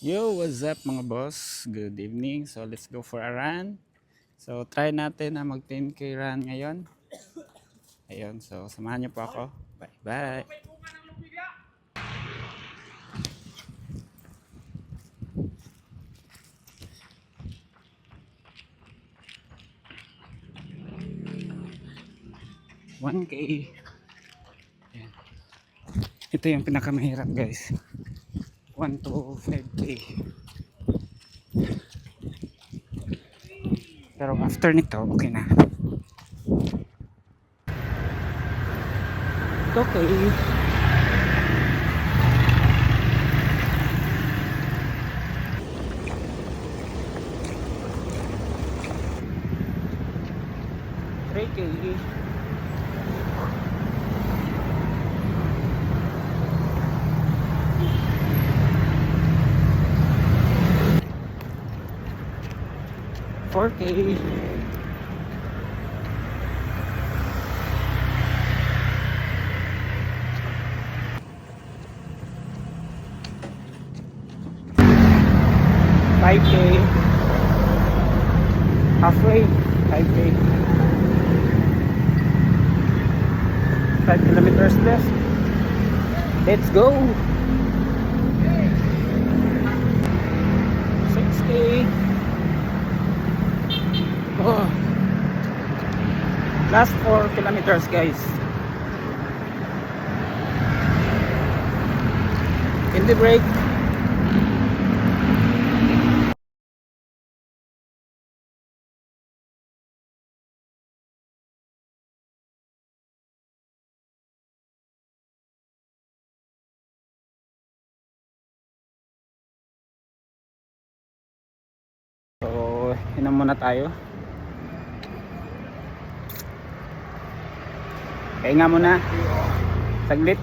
Yo, what's up mga boss? Good evening. So let's go for a run. So try natin na mag 10k run ngayon. Ayun, so samahan niyo po ako. Bye bye. 1k. Ayan. Ito yung pinakamahirap guys. 1 to 5k. Pero after nito, okay na. It's okay. K. 4k. Five k. Halfway. 5k. 5 kilometers left. Let's go. 6k. Oh. Last 4 kilometers guys. In the break. So, inom muna tayo. Pahinga muna. Saglit.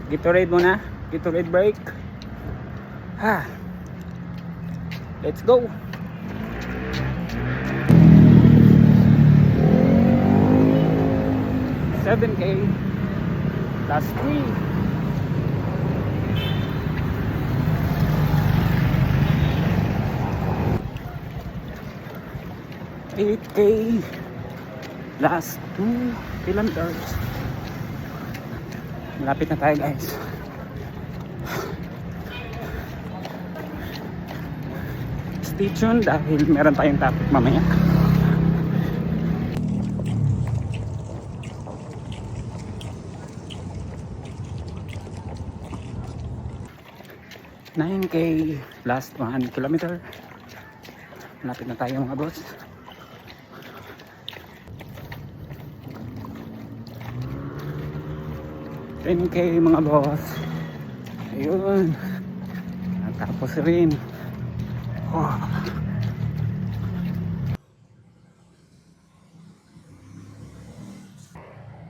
Gatorade muna. Gatorade break. Ha. Let's go. $7k. Last 3. 8k. Last 2 kilometers. Malapit na tayo guys. Stay tuned dahil meron tayong topic mamaya. $9k. Last 1 kilometer. Malapit na tayo mga boss. 10k mga boss. Ayun. Natapos rin. Oh.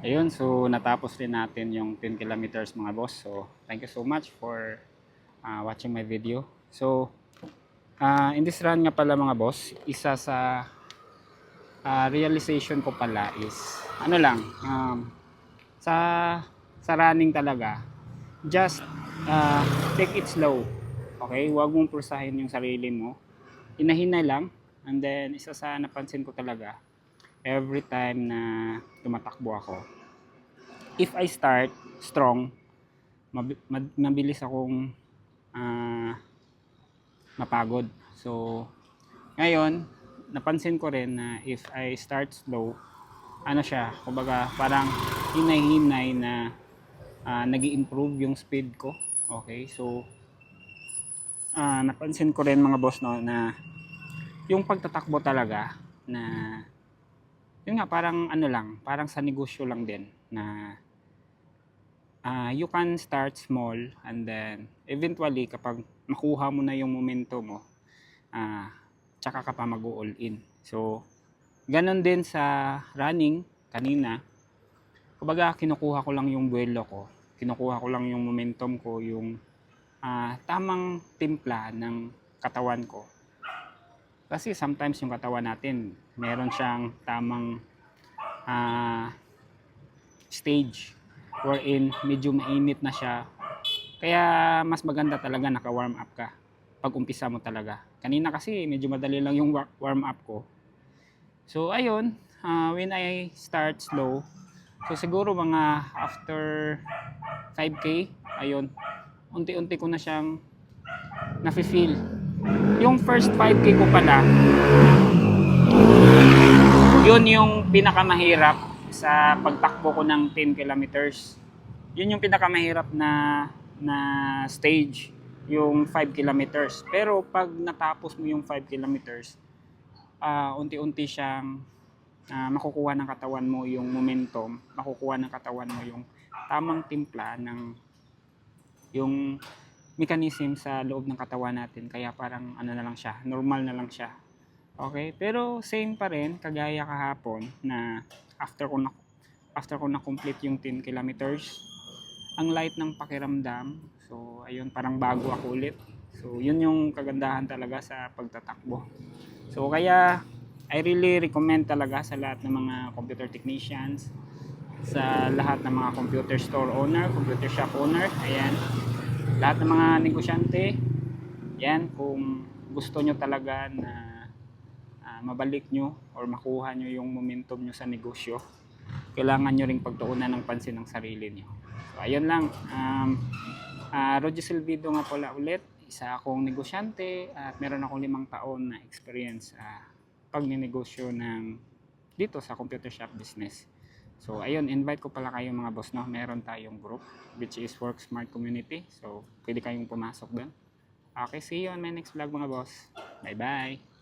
Ayun, so natapos rin natin yung 10 kilometers mga boss. So thank you so much for watching my video. So in this run nga pala mga boss, isa sa realization ko pala is ano lang, sa running talaga, just take it slow. Okay, huwag mong pursahin yung sarili mo, hinahinay lang. And then isa sa napansin ko talaga, every time na tumatakbo ako, if I start strong, mabilis akong mapagod. So ngayon napansin ko rin na if I start slow, ano siya, kumbaga parang hinay-hinay na nag-i-improve yung speed ko. Okay, so napansin ko rin mga boss no, na yung pagtatakbo talaga na yun nga, parang ano lang, parang sa negosyo lang din na you can start small and then eventually kapag makuha mo na yung momento mo, tsaka ka pa mag-all in. So ganon din sa running kanina. Kumbaga kinukuha ko lang yung buwelo ko, kinukuha ko lang yung momentum ko, yung tamang timpla ng katawan ko. Kasi sometimes yung katawan natin meron siyang tamang stage wherein medyo mainit na siya Kaya mas maganda talaga naka-warm up ka pag umpisa mo talaga. Kanina kasi medyo madali lang yung warm up ko. So ayun, when I start slow, so siguro mga after 5K, ayun, unti-unti ko na siyang nafe-feel. Yung first 5K ko pala, yun yung pinakamahirap sa pagtakbo ko ng 10 kilometers. Yun yung pinakamahirap na stage, yung 5 kilometers. Pero pag natapos mo yung 5 kilometers, unti-unti siyang makukuha ng katawan mo yung momentum, makukuha ng katawan mo yung tamang timpla ng yung mechanism sa loob ng katawan natin. Kaya parang ano na lang siya, normal na lang siya. Okay? Pero same pa rin kagaya kahapon na after ko na complete yung 10 kilometers, ang light ng pakiramdam. So ayun, parang bago ako ulit. So yun yung kagandahan talaga sa pagtatakbo. So kaya I really recommend talaga sa lahat ng mga computer technicians, sa lahat ng mga computer store owner, computer shop owner, ayan, lahat ng mga negosyante, yan, kung gusto nyo talaga na mabalik nyo or makuha nyo yung momentum nyo sa negosyo, kailangan nyo ring pagtuunan ng pansin ng sarili nyo. So ayun lang, Roger Silvido nga pala ulit, isa akong negosyante at meron akong 5 taon na experience pagninegosyo ng dito sa computer shop business. So ayun, invite ko pala kayo mga boss, no? Meron tayong group which is Work Smart Community. So pwede kayong pumasok doon. Okay, see you on my next vlog mga boss. Bye bye.